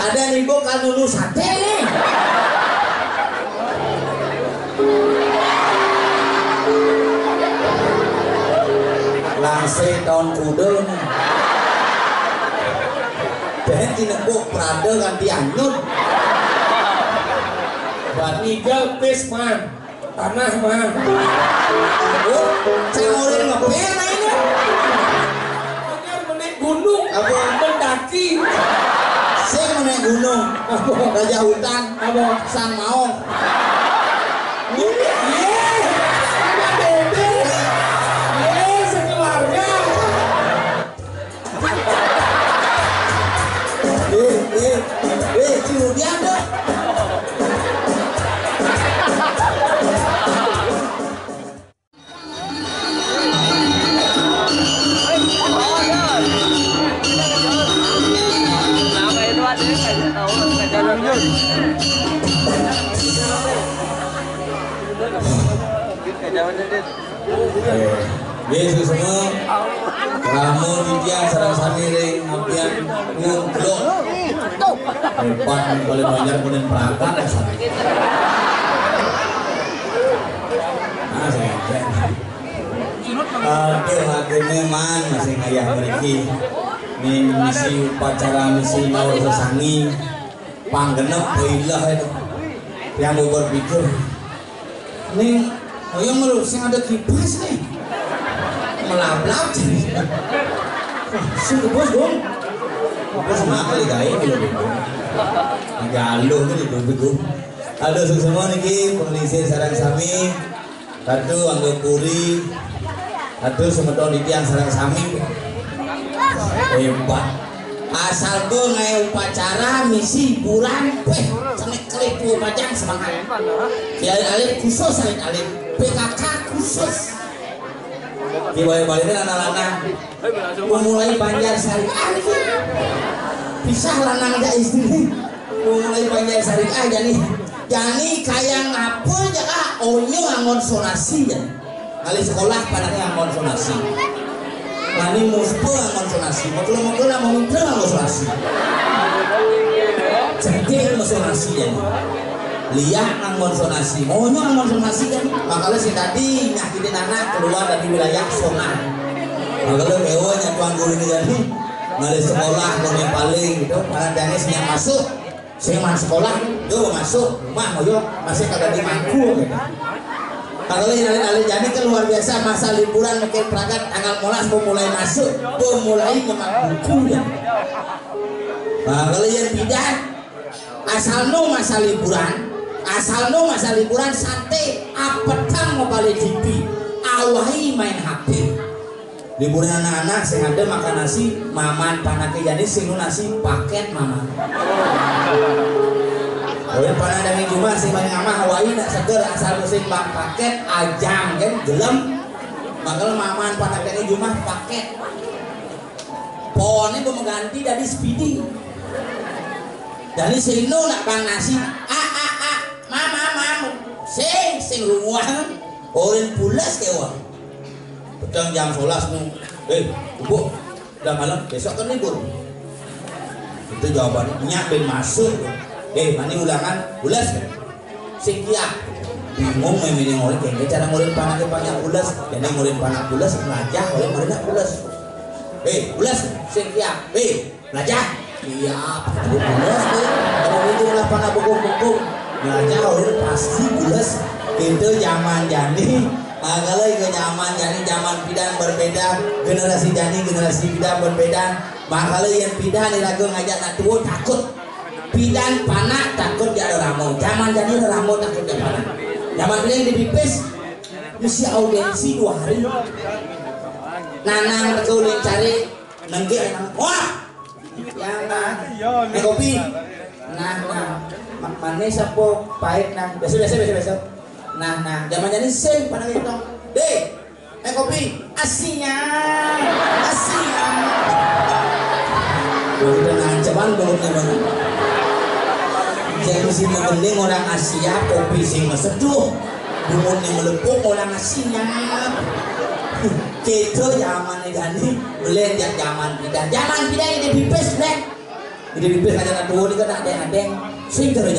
Ada niku kan nunu sate nih. Langsung tahun kuda nih. Dan tinebuk Prada ganti anyut. Buat nigel pis man. Tanah man. Oh, saya mau ngepel mainnya. Bener menaik gunung. Apa? Mendaki. Saya mau naik gunung. Apa? Raja hutan. Apa? Sang Maong. Sama Dede. Sekeluarga. Cium dia ada. Yesus semua kamu dia sarang samiring ampian ngulok empat boleh banyak kemudian perangkat akhirnya man masih ayah beriki ini misi upacara misi mau sesangi panggenep ilah itu yang mau berpikir ini ayo meluk sing ada kipas nih melap-lap sih bos dong bos kenapa nih gaya galuh nih bego ada semua nih polisi sarang sami satu anggo puri satu semeton iki yang sarang sami hebat asal gue ngai upacara misi bulan sampai klik 2 jam semangat ya alit khusus alit PKK khusus di balik-baliknya anak-anak memulai Banjar Syariah bisa lanang aja istri memulai Banjar Syariah jadi kayak ngapur jaga onyo angon sonasi ya kali sekolah padanya angon sonasi ini muspo angon sonasi makula mau minta angon sonasi jadi angon sonasi ya lihat angon sonasi maunya angon sonasi kan makanya si tadi nyakitin anak keluar dari wilayah zona makanya mewahnya tuan guru ini jadi ngali sekolah yang paling gitu karena dia siap masuk saya masuk sekolah yo masuk rumah yo masih kagak di mangku gitu kalau ini jadi kan luar biasa masa liburan mungkin perangkat tanggal molas mulai masuk mulai nyemak buku ya kalau yang tidak asal no masa liburan santai apetang mau balik TV awahi main HP liburan anak-anak sing ada makan nasi maman panake jadi sing nasi paket mama oleh panah dari jumlah sing banyak amah awahi nak seger asal musim paket ajang kan gelem makanya maman panake dari jumlah paket pohonnya mau mengganti dari speedy jadi sing nak bang nasi mama sing rumah orang pulas kewa petang jam 11 nu ibu udah malam besok kan libur itu jawabannya nyak masuk mana ulangan pulas kan sing kia bingung memilih ngoleh kayak cara ngoleh panaknya banyak pulas jadi ngoleh panak pulas belajar oleh mereka pulas pulas sing kia belajar iya pulas kalau itu ulah panak bukung belajar oleh pasti pulas itu zaman jani kalau ke zaman jani zaman bidang berbeda generasi jani generasi bidang berbeda makanya yang bidang diragu ngajak nak tua takut bidang panak takut dia ada ramu zaman jani ada ramu takut dia panak zaman bidang di pipis mesti audiensi 2 hari nanang terkuling cari nengge wah yang kopi manis apa pahit besok nah zaman jadi sing pada itu kopi asinya udah ngancaman belum jadi sih mending orang Asia kopi sing meseduh bumun yang melepuk orang Asinya gitu zaman ini beli zaman pindah ini di pipes Jadi bibir aja tua ini kan ada sing terus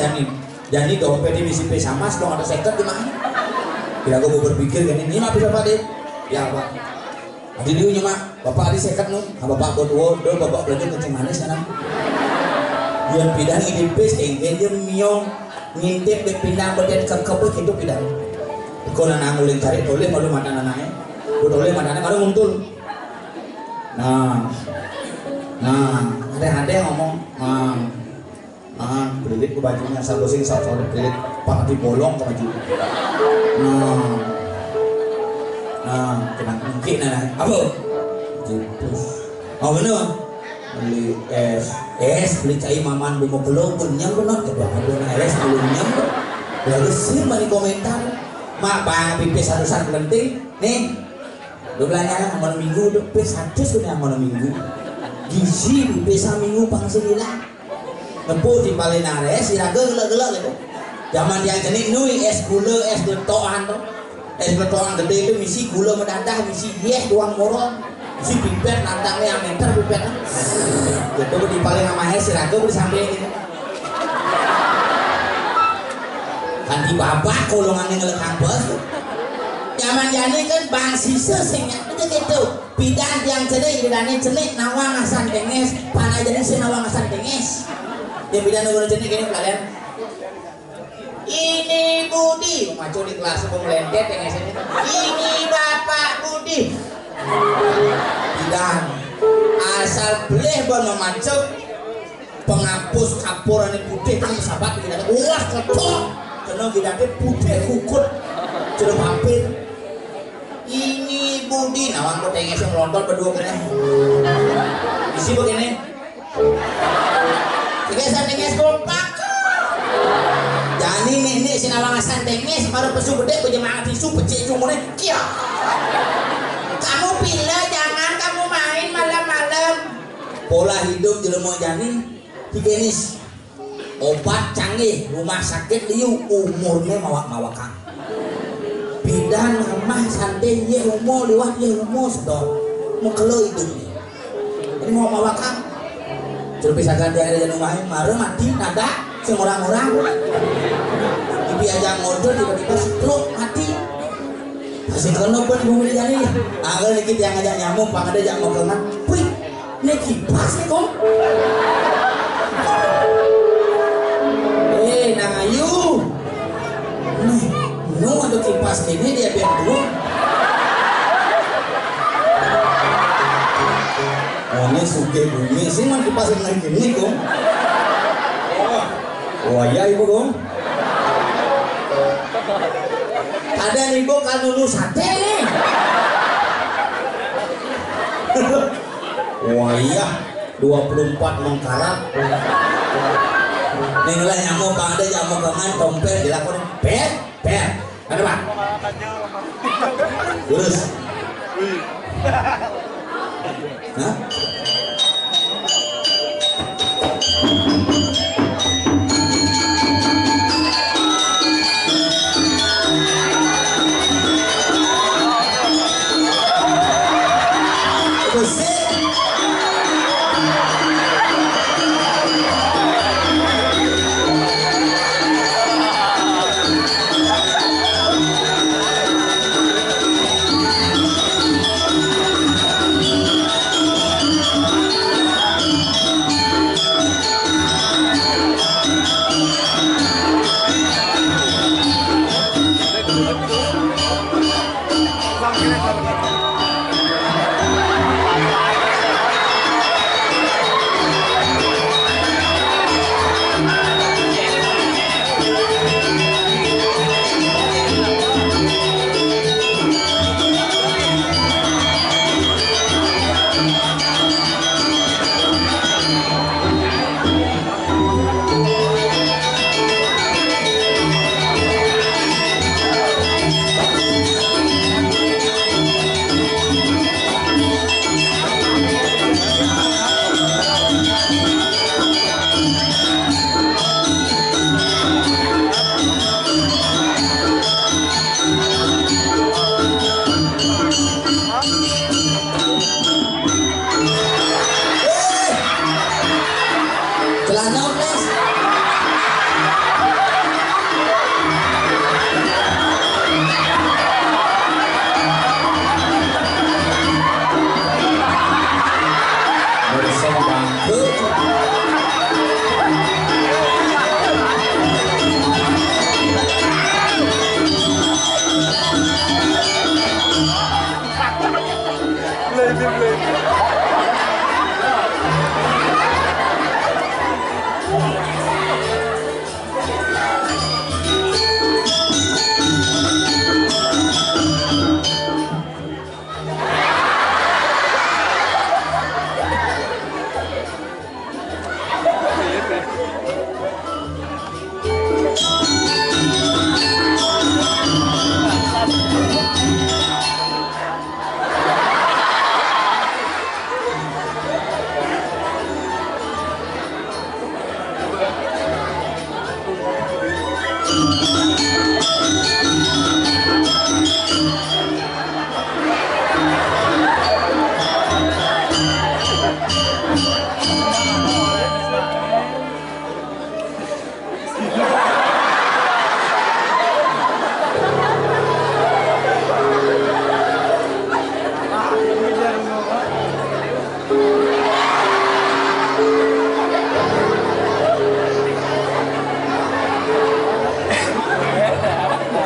jadi dompet di misi sama dong ada seket gimana? Kira gue mau berpikir kan ini mah bisa pak deh? Ya pak. Jadi dia nyemak bapak di seket nu, bapak buat do bapak belajar kencing manis sana. Dia pindah ini base kayak dia miong ngintip dia pindah badan kebut gitu pindah. Kau nana nguling cari toleh malu mana nananya, gue toleh mana nananya malu muncul. Nah ada yang ngomong belilit ke bajunya satu sing satu belilit pak dibolong ke baju kena mungkin apa jepus bener beli es beli cai maman bumbu belum nyam bener coba ada es belum nyam lalu sih mani komentar mak bang pipis satu penting nih udah belanja malam minggu udah pipis satu sudah malam minggu gizi bisa minggu pangsilila nempuh di Palinare siraga gelak-gelak gitu zaman yang jenis nui es gula es getoan tuh es getoan gede itu misi gula mendadah misi yes doang morong misi pipet nantangnya yang meter pipet gitu di Palin sama es siraga di samping gitu kan di babak kolongannya ngelekang bos zaman jani kan bang sisa singnya itu gitu bidan yang celik bidane celik nawang asan tenges panai jadi si nawang asan tenges dia bidan nawang celik gini kalian ini Budi macu di kelas pemelendet tenges ini Bapak Budi bidan asal boleh bon memacu penghapus kapuran putih kan sahabat bidan wah ketok karena bidannya putih kukut sudah mampir ini Budi nawang kok tenges yang melontot berdua kena isi begini tengesan tenges kompak jadi ini si nawang asan tenges baru pesu gede berjemaah tisu becik cumurnya kia kamu pilih jangan kamu main malam-malam pola hidup jelema jani higienis obat canggih rumah sakit liu umurnya mawak-mawakan bidan mah santai ye umur liwat ye umur sudah mau kelo hidungnya ini mau mawakang sudah bisa ganti ada yang rumahnya marah mati nada semua orang ibi aja ngodol tiba-tiba stroke mati masih kena pun bumi jani agar dikit yang ngajak nyamuk pang ada jak mau kengan wih ini kipas nih kom nang ayu nu ada kipas ini dia biar dulu oh ini suge bumi sih mah kipas yang lagi ini kok wah ya ibu dong ada nih bu kan dulu sate nih wah iya 24 mengkarat nih lah nyamuk ada nyamuk kangen dompet dilakukan per ada pak terus hah Celana les. Bersama bangku.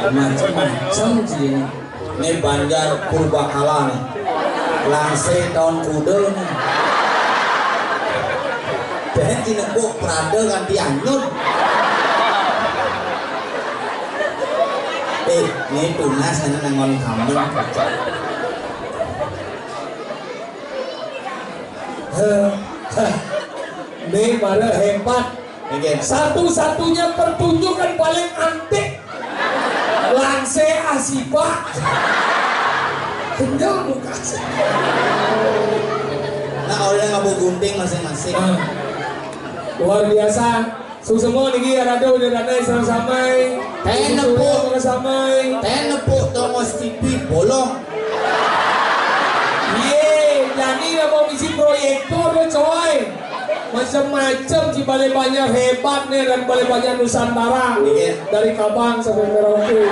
Macam-macam sih ini Banjar Purbakala nih, Langse tahun kuda nih, dan Cinebok Prada ganti anyut. Ini tunas ini nengon kamu. Ini pada hebat. Satu-satunya pertunjukan paling antik. Langse Asipa tinggal buka Nah orang ngabu gunting masing-masing. Luar biasa. Semua nih ada udah samai. Tenepuk samai. Tenepuk Tomos TV bolong. Ye, jadi mau isi proyektor coy. Macam-macam di Balai Banjar hebat nih, dan Balai Banjar Nusantara dari Kabang sampai Merauke.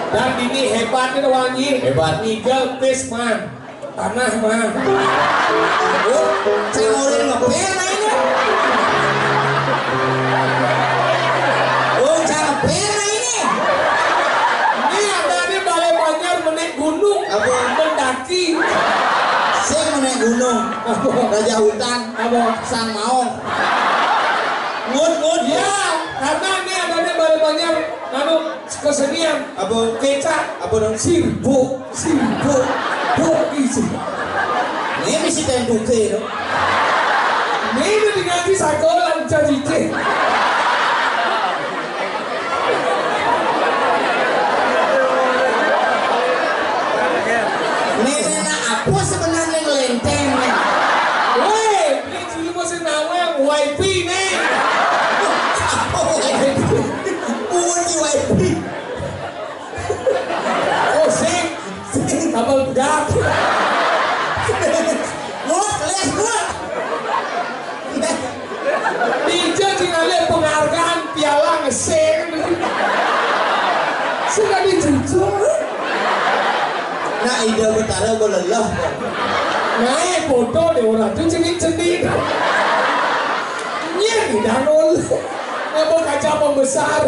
Dan ini hebat nih wangi. Hebat. Nigel Pisman tanah mah. Oh, saya mau ngepel mainnya. Oh, saya ngepel mainnya. Ini ada di Balai Banjar menaik gunung, mendaki. Saya menaik gunung, Raja Hutan, Sang Maong. Ngut Ya, karena ini ada di Balai Banjar kesenian. Kecak, sirbo, isi. Ini mesti tentuke loh. Ini diganti sakolan jadi cek. Ini apa sebenarnya ngelenteng? Woi, ini cili masih nama YP nih. Apa YP? Bunyi YP. Oh sing, kabel bedak. Les gua. Dija tinggalnya penghargaan piala ngeseng. Sudah dijujur. Nah ide betara gue lelah. Naik foto deh orang tuh cendik-cendik. Iya di danul. Apa kaca pembesar.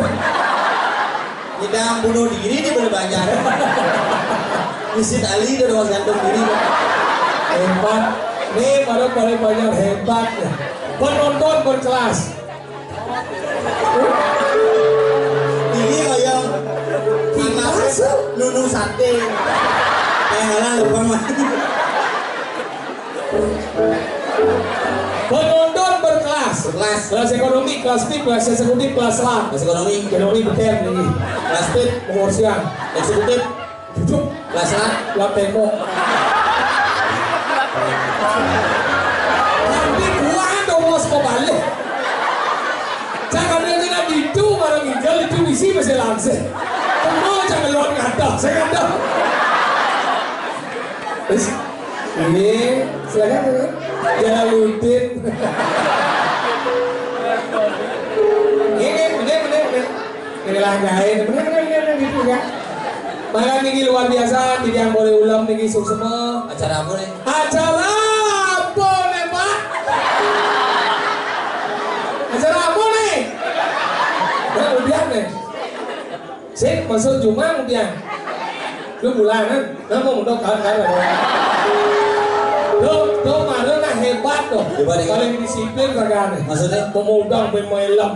Tidak bunuh diri di Balai Banjar. Misit Ali udah mau gantung diri. Hebat. Nih pada Balai Banjar hebat. Penonton berkelas. Ini kayak kita nunung sate. Ngalah lupa mah. Penonton berkelas. Kelas ekonomi, kelas VIP, kelas eksekutif, kelas lang. kelas ekonomi bukan ini. kelas fit Pengorsian. eksekutif Duduk. kelas lang Lang tembok. Nanti gua dong mau balik. Jangan dia itu malah ngigel itu isi masih langsung. Kamu jangan luar ngada, saya ngada. Ini silakan. Jalaluddin. Ini lah gain, bener gitu kan. Maka niki luar biasa, tidak yang boleh ulam niki semua. Acara apa nih? Acara apa nih Pak? Acara apa nih? Nah, udah nih. Saya masuk Jumat udah. Lu bulanan, nah mau mendok kan. Tuh mana nah hebat tuh. Paling disiplin kagak nih. Maksudnya? Pemudang pemain.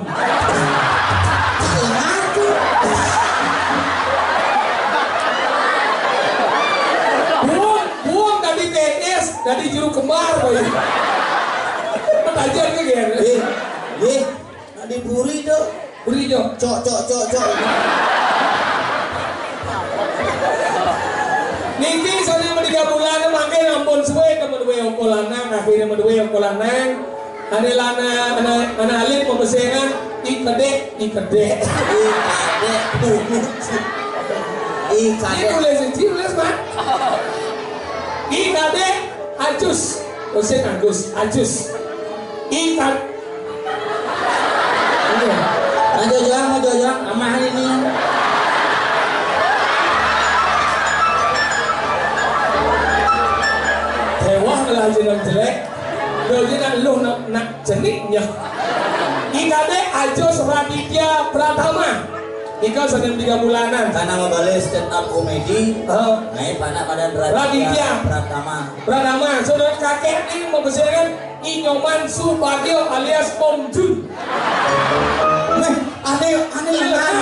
Buang dari TS, dari juru kembar boy. Petajar ke gen. Di buri dong. Buri jo. Cok. Niki soalnya mau 3 bulan mangke ampun suwe temen we okolanang akhirnya med we okolanang. Ane lana ana alit pembesengan ikade. Ini tulis Pak. Ikade ajus. Osen ajus. Ikan. Maju jang, amah ini. Hewah lah jeneng jelek. Dojena lu nak jeniknya. Ikade ajus Raditya Pratama. Ika sedang 3 bulanan. Karena membalik stand up komedi. Naik panak badan Raditya Pratama. Saudara kakek ini membesarkan Inyoman Subagio alias Om Jun. Aneh lah.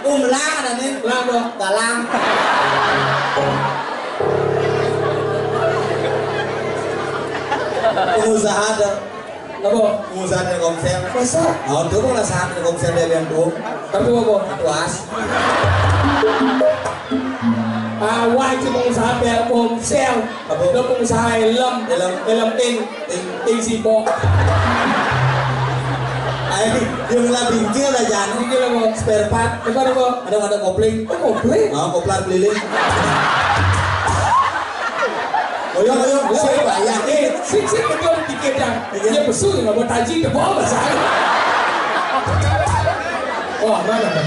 Om Lang ada nih. Lang dong. Galang. Pengusaha ada. Apa? Pengusaha dari komsel. Masa? Oh, itu mau saat dari komsel dari yang tuh. Kartu apa? Tuas. Wah itu pengusaha Telkomsel. Itu pengusaha helm ting sibok. Yang lah bingkil lah jangan. Bingkil apa? Spare part. Apa? Ada kopling. Oh kopling? Koplar keliling. Ayo, saya bayar. Sik betul tiket yang dia besul nggak mau taji ke bawah saya. Wah mana?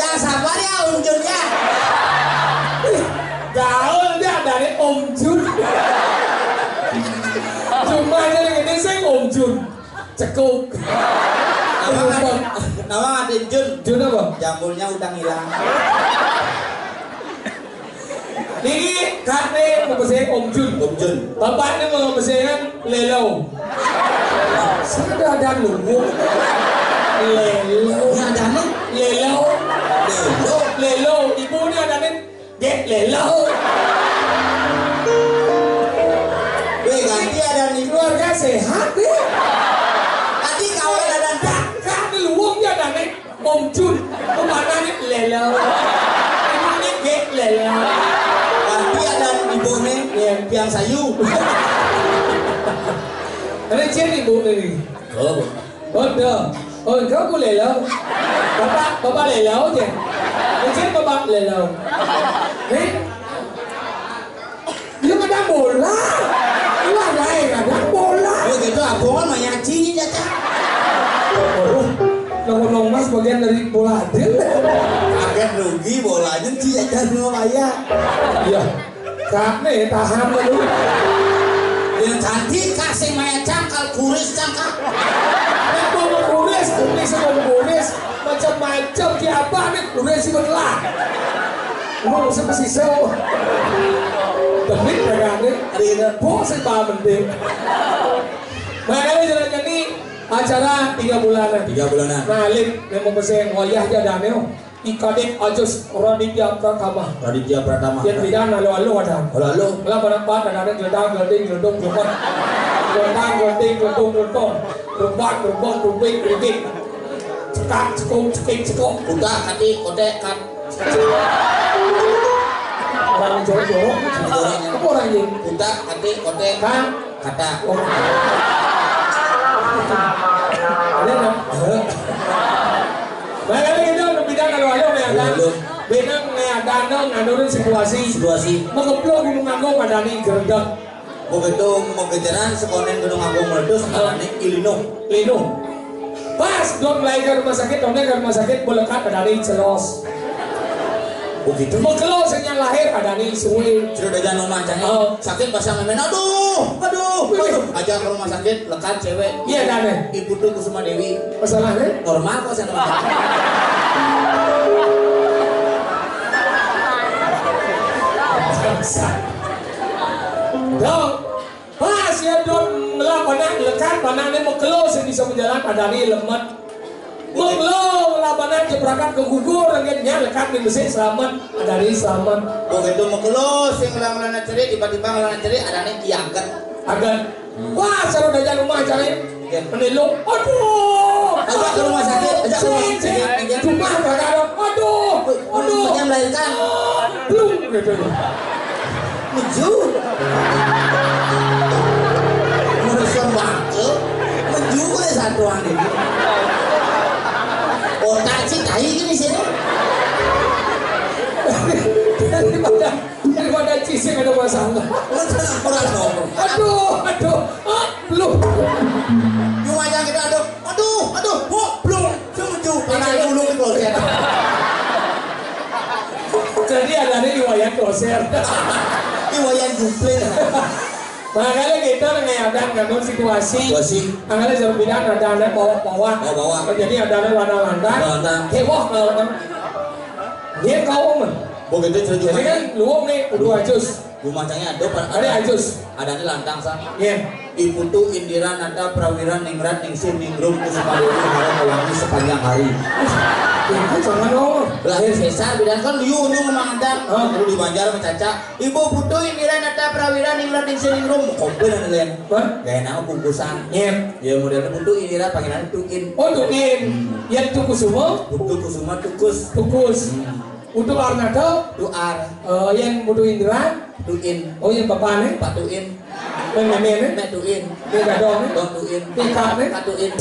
Yang sabar ya Om Jun ya. Gaul dia dari Om Jun. Cuma aja ini saya Om Jun. Cekuk. Nama ada Jun apa? Jambulnya udah hilang. Ini kakek mau pesan Om Jun. Bapaknya mau pesan Lelo. Sudah ada nunggu. Lelo. Ibunya ada nih. Get Lelo. Ganti ada nih keluarga sehat deh. Tadi kawan ada Om Jun, kemana nih Lelo? Ibunya Get Lelo. Ganti ada ibunya yang sayu. Ada siapa ibu ini? Oh, engkau ku Lelo. Bapak Lelo aja. Macam bapak Lelo. Dia kadang bola. Wah, baik kadang bola. Begitu abongan manyaci ini jatah. Nong mas bagian dari bola adil. Agak rugi bolanya dia jangan bayar. Iya. Kakne tahan lu. Yang cantik kasih maya cangkal kuris cangkal. Kuris macam-macam siapa nih kuris sih belah. Mau masih sel. Demi kagak hari ini bos sebab penting. Makanya jalan ini acara 3 bulanan. Nah, lip yang membesar wayah jadane. Ikadik ajus Raditya Pratama. Yang tidak lalu ada. Lalu berapa ada gedang gedung jumat. Gedung. Rubik. Cekok. Udah kati kode kat. Orang jorok. Apa orang ini? Udah kati kode kan kata. Ada nak. Baiklah kita bidang kalau ada yang danau nganurin situasi mengeblok gunung agung madani gerendek begitu mau kejaran sekonen gunung agung meletus ini ilinung pas dok mulai ke rumah sakit melekat madani celos begitu mengelos yang lahir madani suwi sudah jangan macamnya sakit pasang memen aduh ajak ke rumah sakit lekat cewek iya dane ibu tuh Kusuma Dewi masalahnya normal kok sana dong pas ya dong melakukan lekat panahnya mengelos yang bisa menjalan madani lemet mengelos melakukan jebrakan ke gugur akhirnya lekat di besi selamat madani selamat begitu mengelos yang melana ceri tiba-tiba melana ceri ada nih diangkat agar wah seru dajan rumah cari menelung aduh ajak ke rumah sakit cuma kakak aduh yang melahirkan belum gitu menuju menusun waktu menuju ke satuan ini otak sih kayak gini sih daripada cising ada masalah aduh belum cuma aja kita aduh belum menuju karena ulung di kloset jadi ada nih iwayan kloset iwayan jumple makanya kita ngayadang ngandung situasi makanya jarum bidang ada bawa jadi ada warna lantai heboh kalau dia kau men begitu jadi kan luang nih udah ajus rumahnya ada ajus ada di lantang sah iya ibu tuh Indira Nata Prawira Ningrat Ningsih Ningrum Kusuma Dewi Harap Mewangi sepanjang hari itu jangan dong lahir sesa bidan kan liu memangkan perlu di Banjar mencaca ibu putu Indira Nata Prawira Ningrat Ningsih Ningrum komplain ada lain gaya nama bungkusan ya modelnya putu Indira panggilan tukin yang Kusuma tukus untuk Arnado tuar yang butuh Indra tuin yang bapaknya pak tuin memene nek tuin dia gadong dong tuin kakaknya pak tuin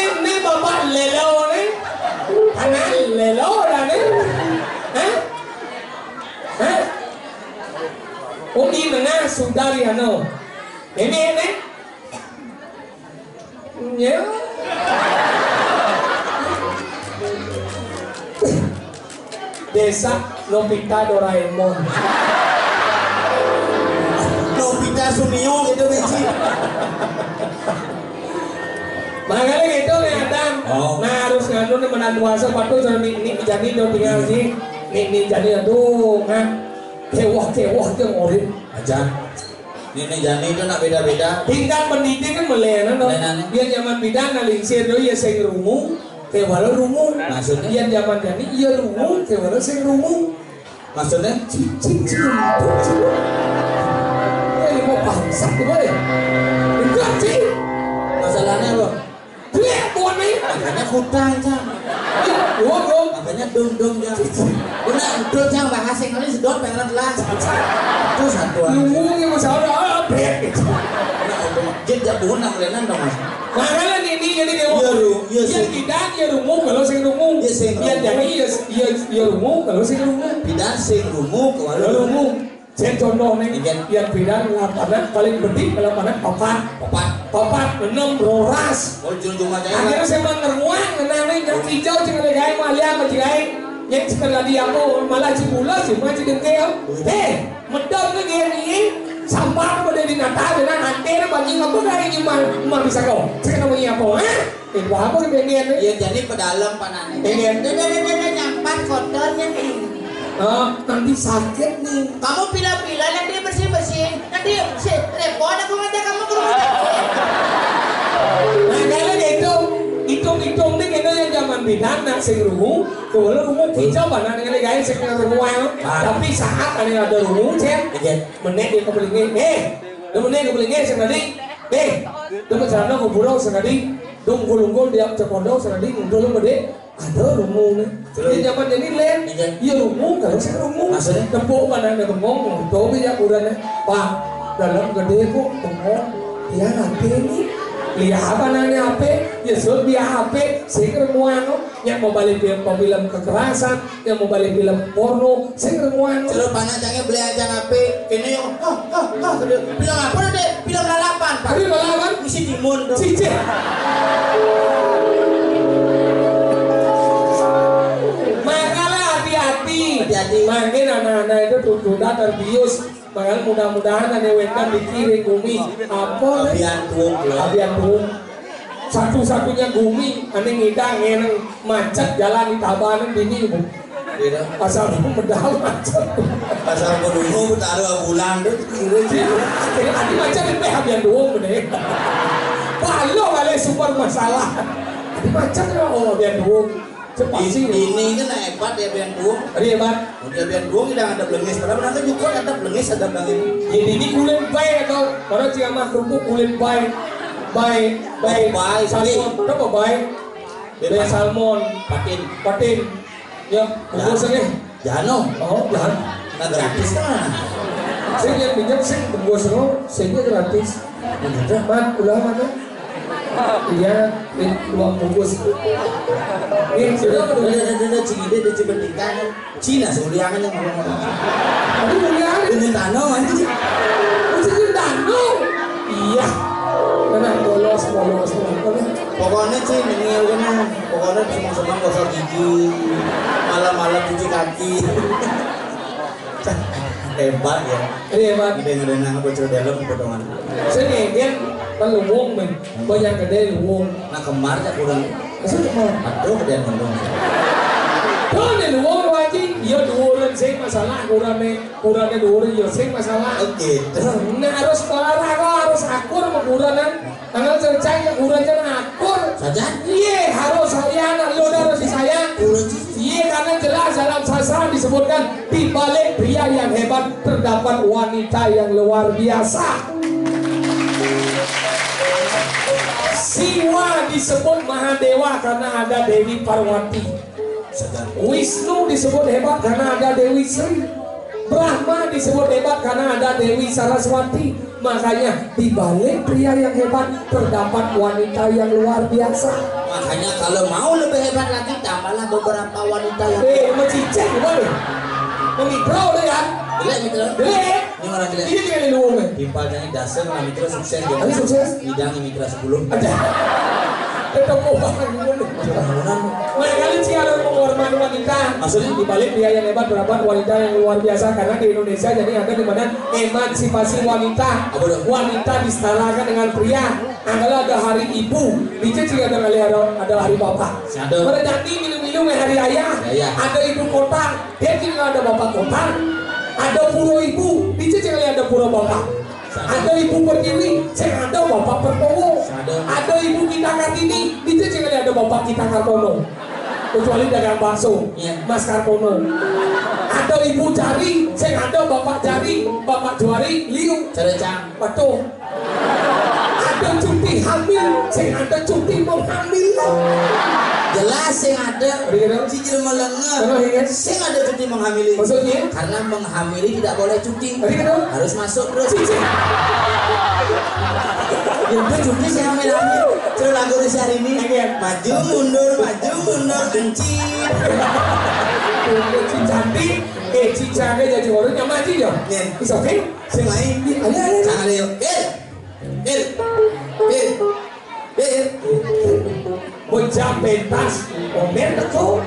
ini bapak lelo nih anak lelo dah nih Umi menang sundari ano ini ya desa Nobita Doraemon Nobita Sunio gitu sih makanya gitu nih Adam nah harus ngandung nih menantuasa patuh sama ini jadi dong tinggal sih ini jadi aduh kan kewah yang orin aja ini jani itu nak beda-beda tingkat pendidik kan melena no dia zaman bidang ngalingsir do ya sing rumu kewala rumu maksudnya dia zaman jani iya rumu kewala sing rumu maksudnya cing ya mau bangsa tuh boleh enggak sih masalahnya apa dia buat nih makanya hutang cang dong makanya dong cang udah dong cang bahasa Inggris sedot pengen telah itu satuan ngomongnya masalah apa gitu jadi bukan nak lenan dong mas makanya ini jadi dia tidak dia rumu kalau sing rumu dia jadi dia rumu kalau sing rumu tidak sing rumu kalau rumu saya contoh nih yang bidang lapangan paling penting lapangan papat enam roras ujung aja akhirnya saya mengeruang nenang yang hijau cuma ada gaya malia macam gaya yang sekali aku malah cipulas cuma cidengkel medam ke gaya ini sampah pada di Natal dengan anter bagi apa dari cuma bisa kau sekarang mau apa itu apa sih pengen ya jadi pedalam panahnya pengen nyampat kotornya nanti sakit nih kamu pilih-pilih nanti bersih-bersih nanti repot aku ngajak kamu ke rumah sakit nah kalau gitu hitung nih kena yang zaman bidan nak sing rumu kalau rumu hijau mana dengan gaya sing rumu tapi saat ada rumu cek menek dia kebelingi dia menek kebelingi sing tadi dia berjalan ke burung sing tadi dong gulung dia cekondong sing tadi ngundul gede ada rumu nih di zaman ini len iya rumu kalau sing rumu maksudnya tepuk mana ada bengong tuh ya udah pak dalam gede kok bengong dia ngapain ini lihat apa nanya apa ya sudah dia apa saya keremuan yang mau balik film kekerasan yang mau balik film porno saya keremuan terus panacangnya beli aja apa ini yang bilang apa deh bilang lalapan pak tapi lalapan misi timun cici makanya hati-hati makin anak-anak itu tuh terbius makanya mudah-mudahan ada wekan dikirim gumi apa abian tuung satu-satunya gumi aneh ngidang yang macet jalan di tabanan dini bu asal medal macet asal pedungu taruh bulan tuh kira adi macet itu abian tuung bener kalau kali super masalah adi macet ya oh abian tuung ini kan hebat ya biang duung. Hebat. Udah biang duung tidak ada belengis. Padahal nanti juga ada belengis ada belengis. Jadi ini kulit baik atau orang jika mah kerupuk kulit baik, salmon, apa baik? Baik salmon, patin, ya bungkusnya. Jano. Oh, jangan. Nah gratis kan? Saya yang pinjam sih bungkusnya, saya gratis. Bener. Mat, ulah mana? Iya, uang bungkus. Ini sudah Cina coba nikah Cina semuliangan yang ngomong. Aduh muliangan. Dengan Dano anjing. Dengan Dano. Iya. Karena bolos. Pokoknya sih meninggal kena. Pokoknya senang-senang gosok gigi, malam-malam cuci kaki. Hebat ya. Hebat. Ngeden nang bocor dalam potongan. Saya ingin kan luwung men, banyak gede luwung. Nah kemarnya kurang. Maksudnya mau? Aduh kemudian ngomong. Tuh nih luwung wajib, iya duuran sih masalah kurangnya duuran iya sih masalah. Oke. Nah harus olahraga harus akur sama kuranan. Karena ceritanya kurannya akur. Saja? Iya harus sayang, lo harus disayang. Iya karena jelas dalam sastra disebutkan di balik pria yang hebat terdapat wanita yang luar biasa. Siwa disebut Mahadewa karena ada Dewi Parwati. Wisnu disebut hebat karena ada Dewi Sri. Brahma disebut hebat karena ada Dewi Saraswati. Makanya di balik pria yang hebat terdapat wanita yang luar biasa. Makanya kalau mau lebih hebat lagi tambahlah beberapa wanita yang mencicek gimana? Memikro deh kan? Gila mitra. Ini orang gila. Ini dia lu ngomong. Timpalnya dasar lah mitra sukses dia. Tapi sukses. Bidang mitra 10. Aja. Tetap obahan gimana? Kali sih ada menghormati wanita. Maksudnya di balik dia yang hebat berapa wanita yang luar biasa karena di Indonesia jadi ada di mana emansipasi wanita. Wanita disetarakan dengan pria. Kalau ada hari ibu, di sini ada kali ada hari bapak. Mereka minum-minum hari ayah. Ada ibu kota, dia juga ada bapak kota. Ada pura ibu, di sini ada pura bapak. Ada ibu pertiwi, saya ada bapak pertowo. Ada ibu kita Kartini, di sini ada bapak kita Kartono. Kecuali dagang bakso, Mas Kartono. Ada ibu Jari, saya ada bapak Jari, bapak Juari, Liu. Cerecang, betul. Ada cuti hamil, saya ada cuti mau hamil. Jelas yang ada cicil melengah saya ada cuti menghamili. Maksudnya? Karena menghamili tidak boleh cuti, harus masuk terus. Udah cuti saya hamil terus lagu di hari ini maju mundur kencing cantik cicaknya jadi orang yang mati ya is okay saya main jangan lihat bocah pentas omer teko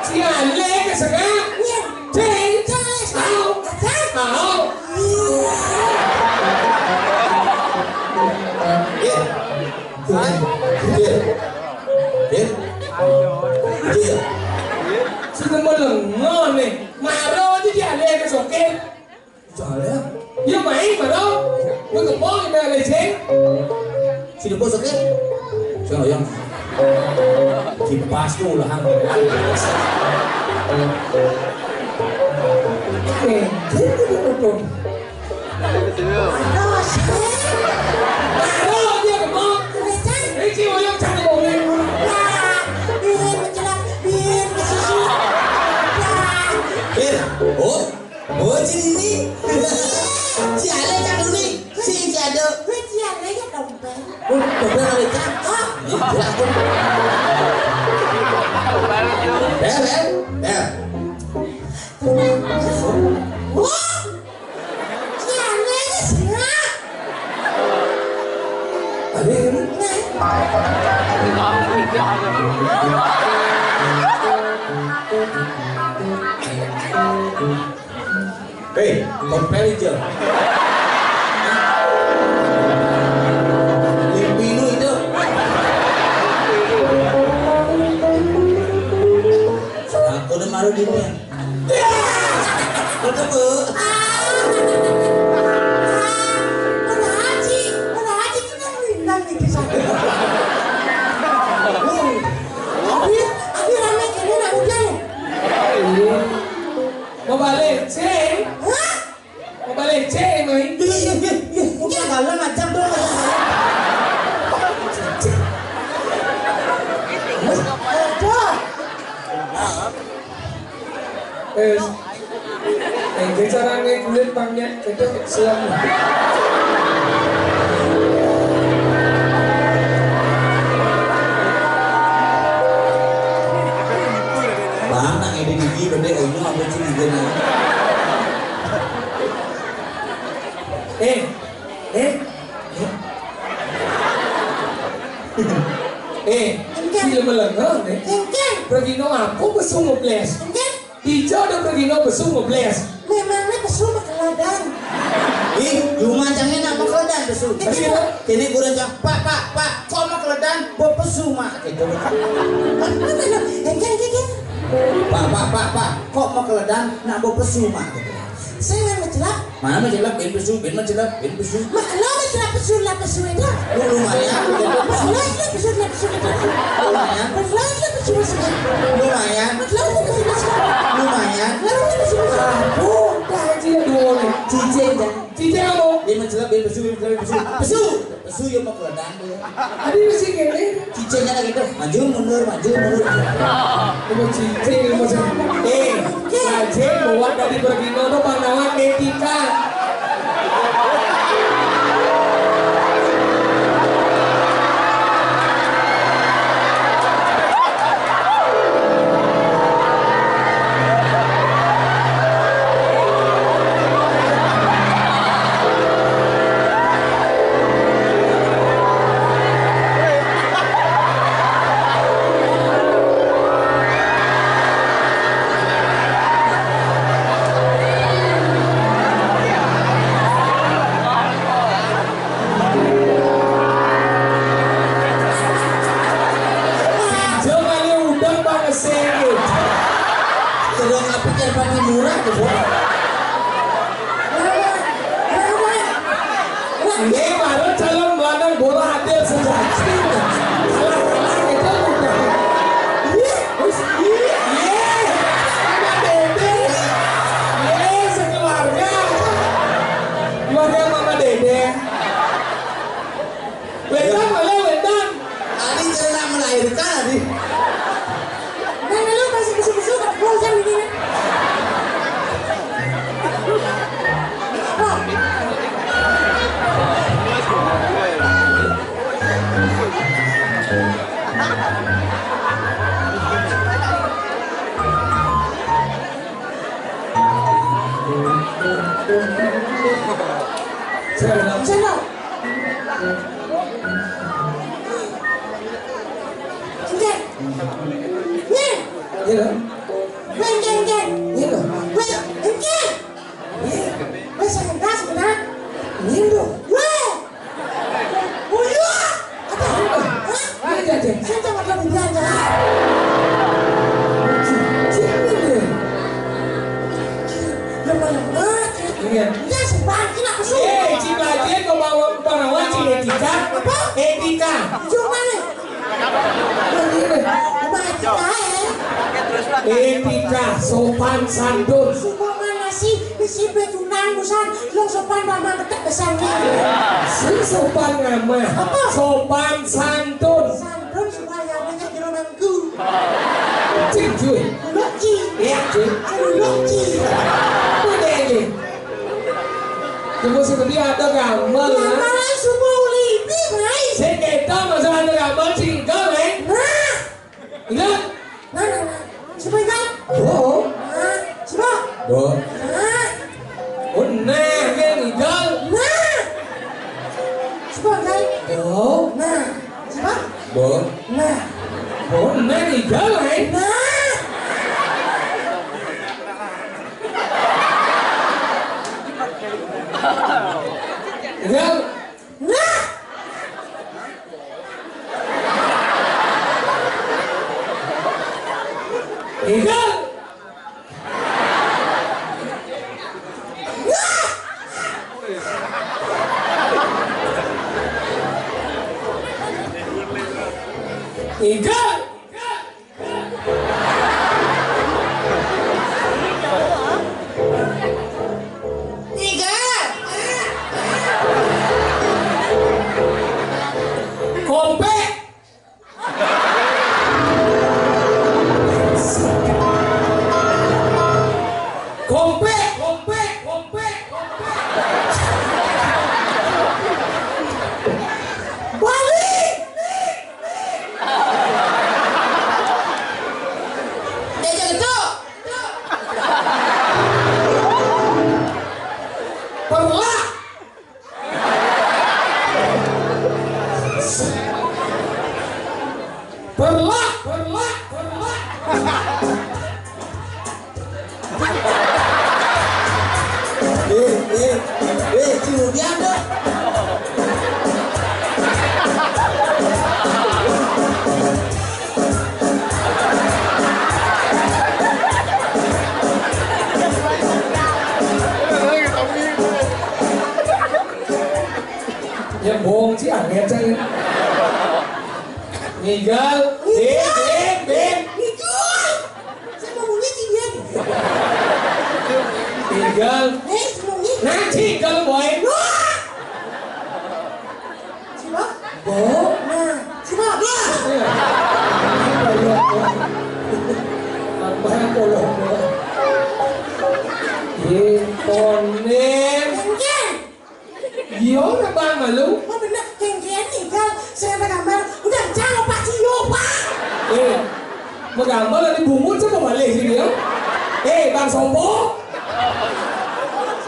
ciale ke segala sudah melengah nih marah aja dia lihat ke soket soalnya dia main marah gue kebong yang ada leceng si bos oke saya yang kipas tuh lah Udah kali cakap. Bel. Wah, kiannya senang. Ada ini. Hei, comparison. Limpinu itu. Aku udah malu di dunia. Ketemu. Haji kita melindang nih kisah. Abi rame kini nak hujan. Mau balik, ceng. Hah? Mau balik, ceng, mai. Mungkin kalau macam tuh. Aduh. Cái cara kulit pangnya itu selam. Bang, nang ini gigi benda ini apa sih gigi nih? Sila melengah nih. Engken. Pergi no aku besung ngebles. Engken. Hijau udah pergi no besung ngebles. Memangnya pesu ladang. Ih, cuma jangan nama keledan pesu. Kini kurang cak, pak, kok mau keledan, bawa pesu mak. Mana lo? Engken. Pak, kok mau keledan, nak bawa pesu mak. Saya yang menjelak. Mana menjelak, bin pesu. Mak lo menjelak pesu itu. Lumayan, Lo itu pesu itu. lumayan, Lo itu pesu itu. lumayan, Lo itu pesu itu. lumayan. Lo itu pesu itu. Oh, dah dia dua nih. Cicing dah. Cincin kamu. Dia menjelak, bin pesu. Pesu yang mau keledan dia. Ada masih gini. Cicingnya lagi tuh, maju mundur. Kamu cincin macam. Saja bawa dari pergi no tuh pandangan etika. Kalau nggak pikir paling murah tuh, Ini baru calon gelandang bola adil sejati. Kalah itu udah. Sama Dede. Sekeluarga. Keluarga Mama Dede. Wedan. Adi jangan melahirkan Adi. Mana lo masih pesu tak bosan begini? Sana. Engken. Nih. Iya. Engken. Iya. Engken. Wes sebentar. Iya dong. Weh. Uyu. Apa? Hah? Aja. Saya tak mau belanja. Lemah. Iya. Ya sebagian aku suruh. Cibaje kau bawa parawan ci etika. Apa? Etika. Cuma nih. Baca Etika sopan santun. Semua mana sih bisi betunan busan lo sopan mama ketek besarnya. Si sopan ngama. Apa? Sopan santun. Santun supaya banyak geronangku. Cing cuy. Loki. Iya cuy. Loki. Udah ini. Tunggu seperti ada gambar ya. Mama semua ulipi, guys. Saya tahu masalah gambar sih enggak, Neng? Nah. Ingat? Nah. Siapa ingat? Oh. Nah. Siapa? Doh. Nah. Oh, Neng yang ingat. Nah. Siapa ingat? Oh. Nah. Siapa? Doh. Nah. Oh, Neng ingat, Neng. Nah. Ingat? Nah. Ingat? Ingat? Kompek. Balik. Dia ketuk. Perlah. Perlah. Cium dia ada. Ya bohong sih aneh aja ya. Ninggal. Ben. Itu. Saya mau bunyi tinggal. Tinggal. Semuanya. Nanti kalau boy. Siapa? Boh. Nah. Siapa? Nah. Apa yang bolong ya? Itonin. Kengken. Yo na bang malu? Oh benar, kengken tinggal. Saya bergambar. Udah jangan Pak Cio, Pak. Magambar ada bungut siapa balik sini ya? Bang Sompo.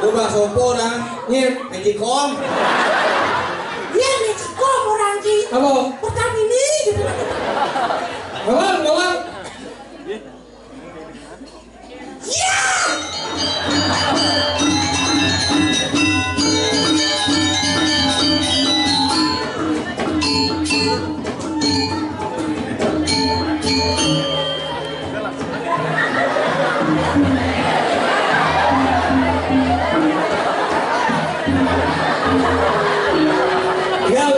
Lu Bang Sompo dah. Nih, Magicom. Dia nih kok orang ki. apa? Pertama ini gitu. Gawang. Ya. Tinggal.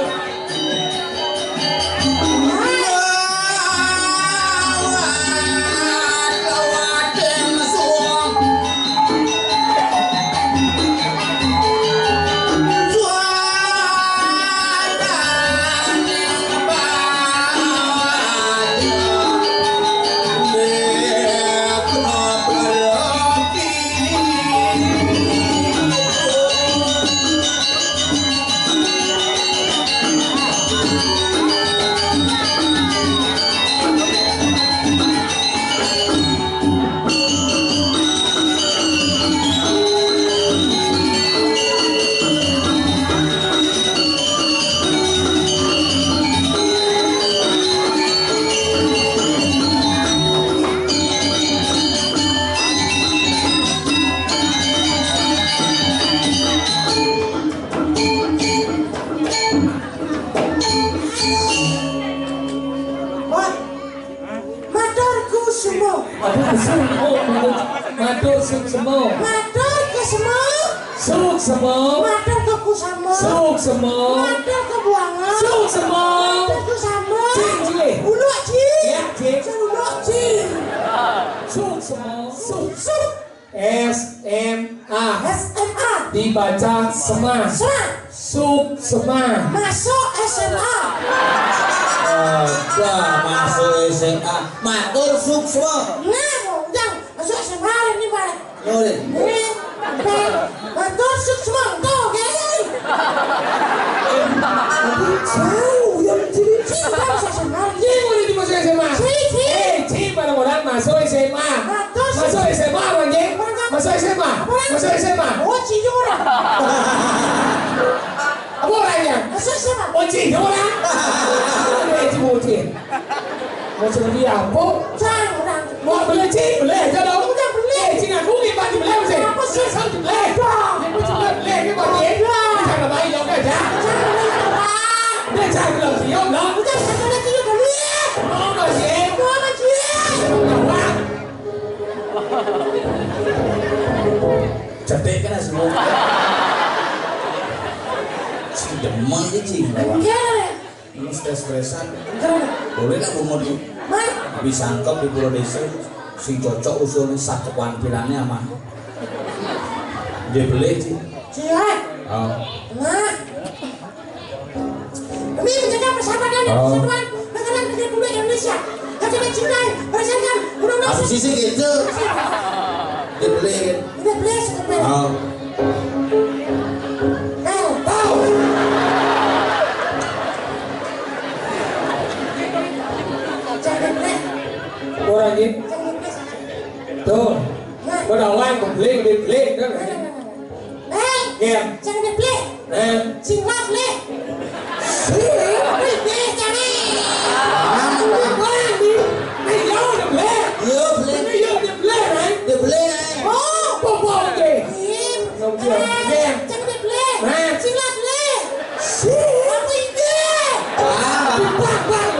Matur suk semua. Matur ke semua. Suk semua. Matur ke kusama. Suk semua. Matur ke buangan. Suk semua. Matur ke sama. Cing. Uluk cing. Ya, cing. Uluk cing. Suk semua. Suk suk. SMA. SMA. Dibaca sema. Sema. Suk sema. Masuk SMA. Wah, masuk SMA. Matur suk semua. Nah, undang masuk SMA ini balik. Yaudah. Matur suk semua. Tuh, guys. Jauh yang Mau lebih apa? Jangan orang. Mau beli cik, beli aja dong. Udah beli. Cik aku ni baju beli apa sih? Apa sih? Sang beli. Ini cuma beli ni baju. Jangan nak bayi dong aja. Jangan beli orang. Dia jangan bilang siap dong. Udah satu lagi udah beli. Mau nggak sih? Mau lagi. Orang. Cetek kan semua. Si demen je cing lawan. Ya. Ini stres-stresan. Jangan. Boleh nak umur di Mai. bisa angkep di Pulau Desa. Si cocok usulnya satu kuantilannya aman. Dia beli cing. Siap. Oh. Nah. Demi menjaga persahabatan dan persatuan negara Republik Indonesia. Kami mencintai, bersandar, undang-undang. Apa sih gitu? Dia beli kan. Udah beli sebenarnya. Oh. Tahu. Jangan beli. Orang ni. Jangan beli. Tuh. Bắt đầu anh cũng lên đó này. Nghe. Jangan beli. Nè. Xin lát beli. Beli jangan. Mày vô được lẹ. Vô beli. Mày vô được lẹ này. Dia beli này. Oh. Bông bông kì. Không chưa. Nghe. Jangan beli. Nè. Xin lát beli. Apa ini? Bang bang.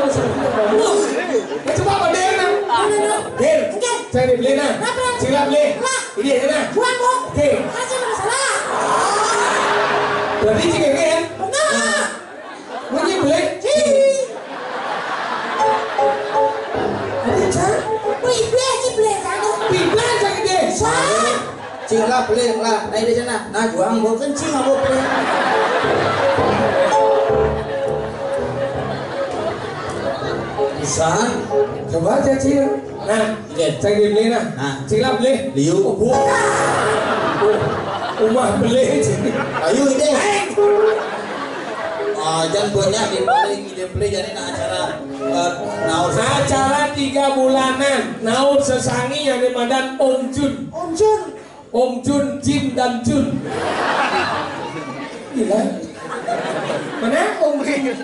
Mày coba vào đêm nè. Đêm. Saya đi beli nè. Chị làm beli. Ini dia nè. Buat bu. Oke. Hasil masalah. Berarti chị nghe em. Benar. Mau như beli. Beli beli kan? Bị plan cho cái gì? Sao? Cing lah beli lah. Naik di sana. Nah juang bawa kencing apa beli? Pisan. Coba aja chị. Nè. Saya đi beli nè. Nah. Chị làm beli. Liu. Rumah beli chị. Ayo ide. Jangan banyak di beli jadi nak acara naur. Acara 3 bulanan. Naur sesangi yang dimandan Om Jun. Om Jun. Om Jun, Jin dan Jun. Gila. Mana Om Jun?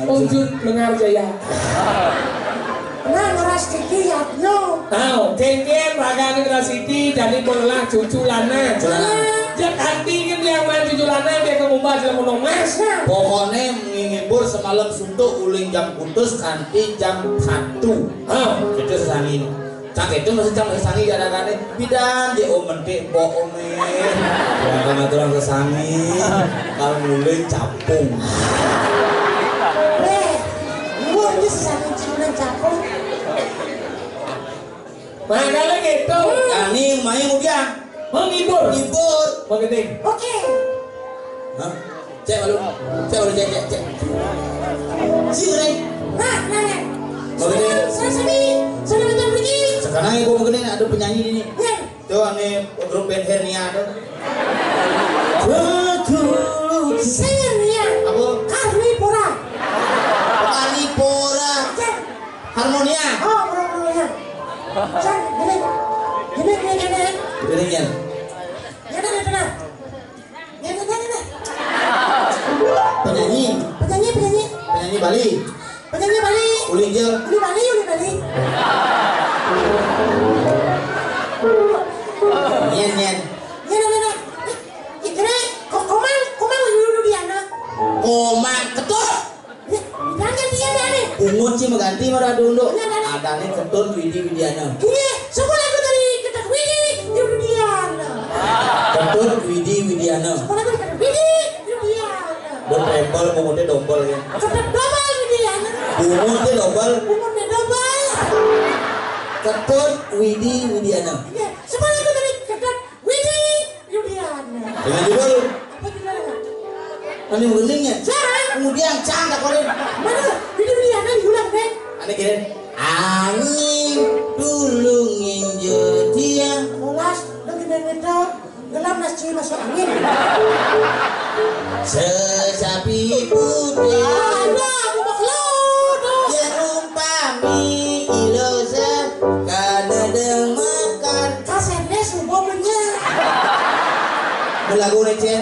Om Jun Lengar Jaya. Nah, ngeras tinggi ya, no. Tahu, Cengken Raga Negara Siti jadi bola cucu lana. Dia kanti kan yang main cucu lana dia ke Mumbai dalam gunung mas. Pokoknya ngibur semalam suntuk uling jam putus kanti jam 1. Itu sesangi. Cak itu masih jam sesangi kadang-kadang bidan dia mentik bo omen. Kadang orang sesangi kalau nguling capung. Gua ini sesama ciuman capung. Makanya gitu. Ini main ujian Menghibur. hibur. Mengenai. Oke. Hah? Cek malu. Cek. Si Reng. Nah. Mengenai. Saya minta pergi. Sekarang ibu mengenai ada penyanyi ini. Ya. Tuh ane grup band Hernia tuh. Saya Ria. Apa? Karnivora. Karnivora. Harmonia. Oh, bro ya. Jangan gini. Gini kan. Ya. Penyanyi Bali. Penyanyi Bali. Uling je. Uli Bali. Nyen. Ya. Ikre, komang dulu dia nak. Koma ketut. Jangan dia dari. Ungut sih mengganti marah dulu. Ada nih ketut Widiana. Ini semua lagu dari Ketut Widi dulu dia. Ketut Widiana. Semua lagu dari Widi dulu dia. Double, bungutnya double ya. Ketut double Widi dia. Bungutnya double. Umurnya double. Ketut Widiana. Ya, semua lagu dari Ketut Widi dulu dia. Dengan judul Apa judulnya? Ani mengeningnya. Jangan. Kemudian canda kolin. Mana? Widi dia diulang deh. Ani kira angin tulungin dia. Bolas, dengan itu gelam nasi masuk angin. Sesapi putih. Ada, aku makhluk. Jerumpami ilosa karena demakan. Kasetnya semua punya. Lagu receh.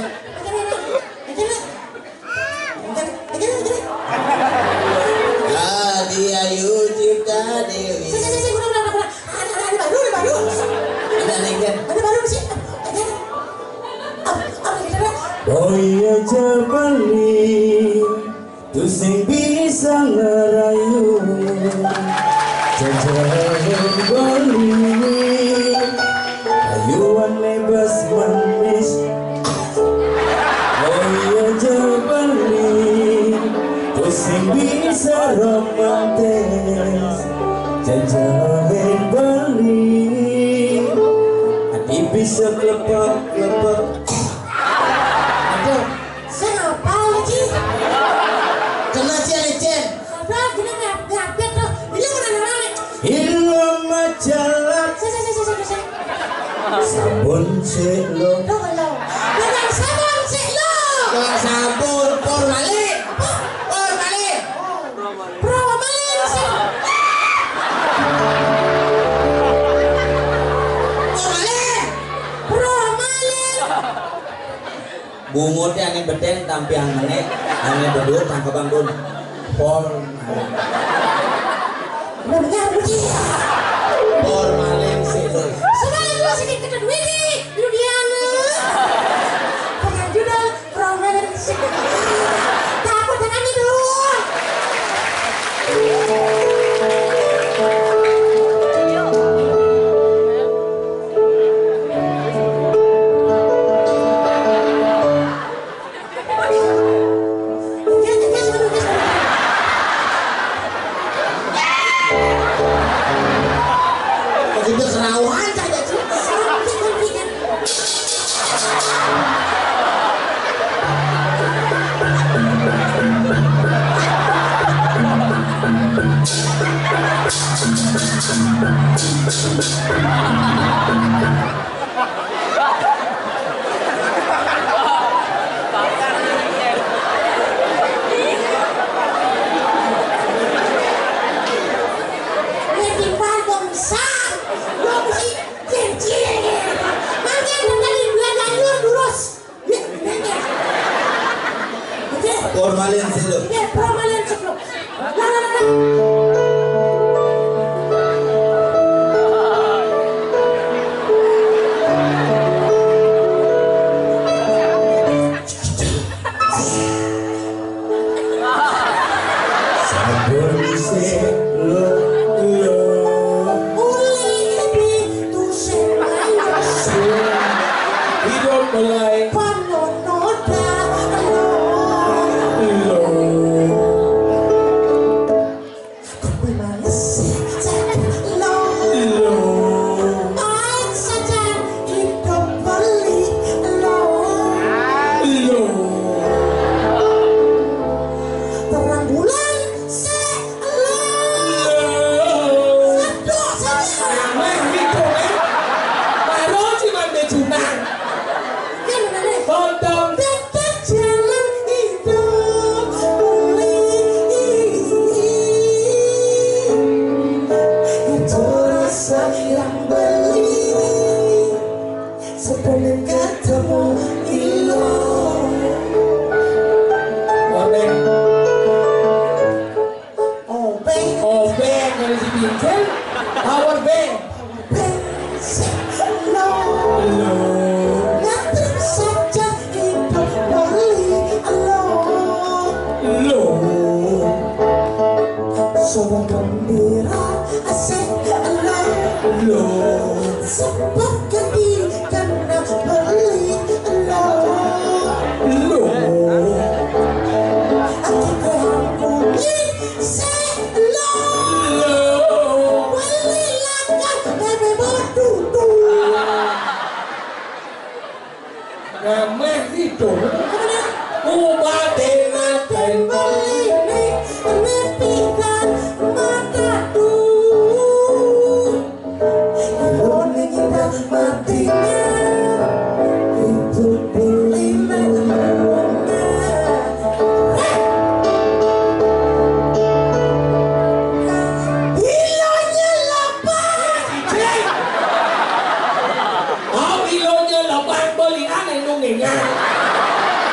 Dia YouTube aja beli tu sing bisa ngerayu jajaran beli ayuan lebas manis aja beli tu sing bisa romantis jajaran beli adi bisa kelepak-kelepak. Siapa lagi? Kena cien. Apa gini ngapet tuh? Ini mana? Ilmu majalah sabun selo. Dengan sabun selo. Dengan sabun formalin. Formalin. Formalin sih. Formalin. Bungutnya angin beten tampi angin angin bedut tangkap bangun. Formalin. Benar begitu. Formalin selo. Semuanya juga sedikit kedua ini. Judiana. Pengen judul formalin sih. Takut dengan itu. Begitu kerawuhan saja sih. Formalin selo. Ya, formalin selo. Sabun selo. Hidup mulai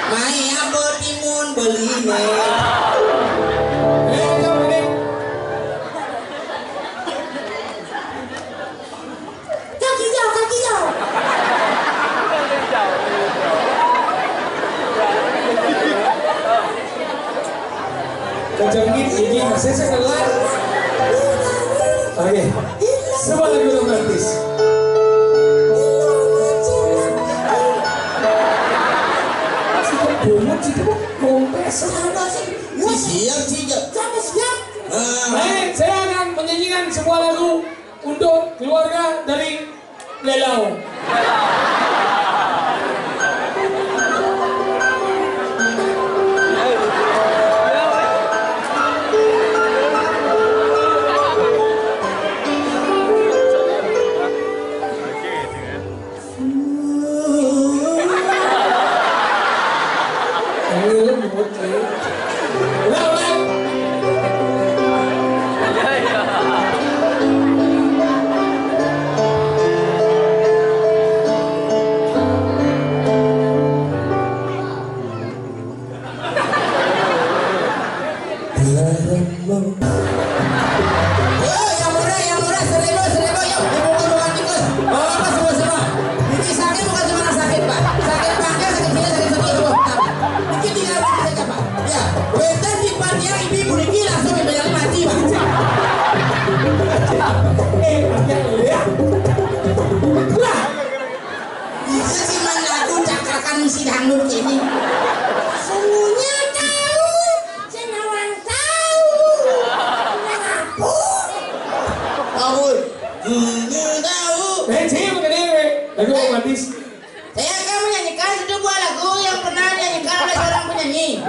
Mai abot imun kejengit gigi masih sekelar. Oke, semua lagu romantis. Bumut sih tuh kompes. Siap sih. Baik, saya akan menyanyikan sebuah lagu untuk keluarga dari Lelau. Si dangdut ini semuanya tahu, senawang tahu, ngapu. Tahu. Tahu. Benci begini, lagu romantis. Saya akan menyanyikan sebuah lagu yang pernah dinyanyikan oleh seorang penyanyi.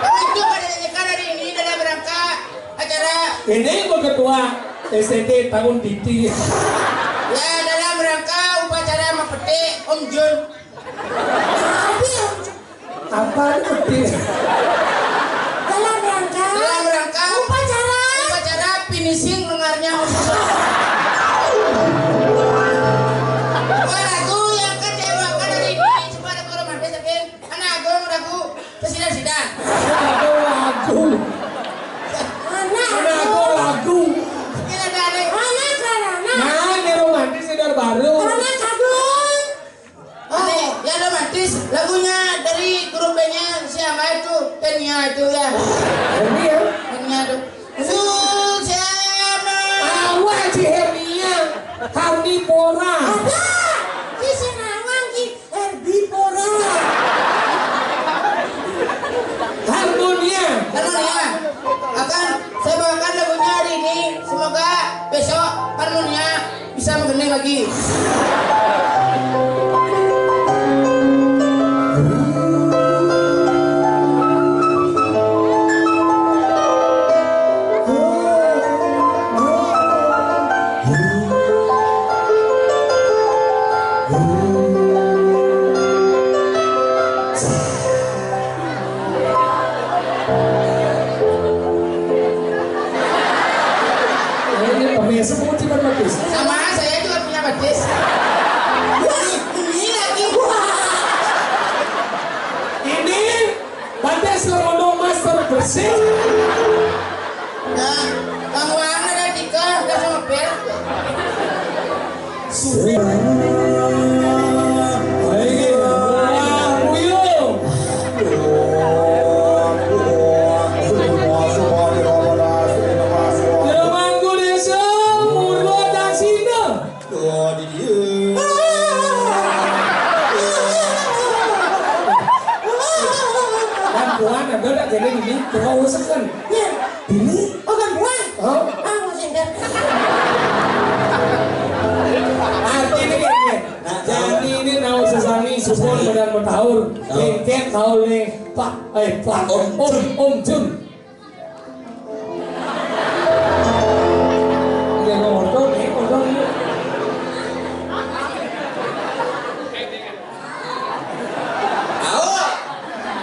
Itu pada nyanyikan hari ini dalam rangka acara. Ini ketua STT tahun Diti. Ya, dalam rangka upacara mepetik Om Jun. Apa itu? Dalam rangka upacara finishing dengarnya Om Jun. Lagu yang akan saya bawakan hari ini sebuah lagu romantis, anak agung lagu Presiden. Lagu. Mana romantis ini baru. Ya romantis, lagunya dari grup bandnya siapa itu? Tenia itu ya. Ini ya. Tenia itu. Susana. Awal si Hernia, Herbivora. Ada. Si Senawang si Herbivora. Harmonia. Akan saya bawakan lagunya hari ini. Semoga besok Harmonia bisa menggandeng lagi. Semua cuma bagus. Sama saya juga punya batis. Ini lagi. Ini batis Lemono Master bersih. Nah, kamu ada tiga, udah sama bel. Jadi ini kau usahakan. Ini? Oh kan buan? Oh. Aku singkat. Artinya kayak jadi ini nau sesami support badan bertahur. Kengket tahu nih Pak Om Jun. Dia ngomong nih ngomong.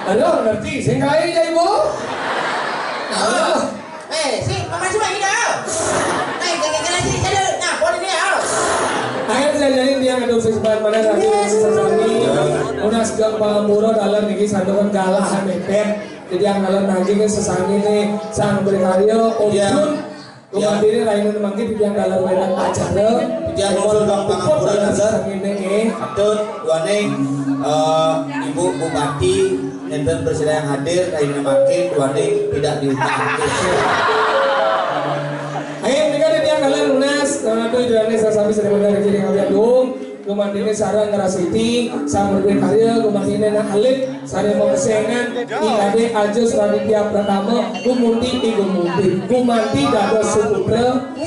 Halo, ngerti? Singkai ya ibu? Halo. Si, mama cuma ini dah. Kira-kira sini saya nak buat ini dah. Akhirnya saya jadi dia ngaduk sesepan pada lagi sesami. Udah segala pamuro dalam niki sandukan galah mepet. Jadi yang dalam nanti ke sesami nih sang berkarya Om Jun. Kemudian Rainu Nemangki yang dalam wedan acara. Yang mau bang pangapura nazar. Atun, duane Ibu Bupati enten presiden yang hadir kain makin duane tidak diutang. Ayo tinggal dia kalian lunas karena tuh jalannya sampai sering dari kiri kalian dong. Kumandine sarang ngerasiti, sang berbeda karya, kumandine nak alit, sarang mengesengan, ikade ajus raditya pratama, kumunti kumandi dada suputra.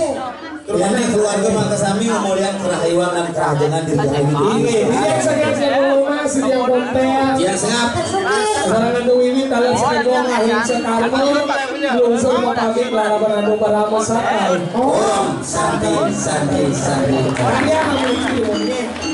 Yang keluarga maka sami memuliakan kerahiwan dan kerajangan di dalam ini. Yang sangat saya rumah, yang kontea. Yang sengap. Sarang anu wiwit dalam sekejong ahim sekarma, lungsur mapabik laraban anu parama sakai. Om santi. Dia memiliki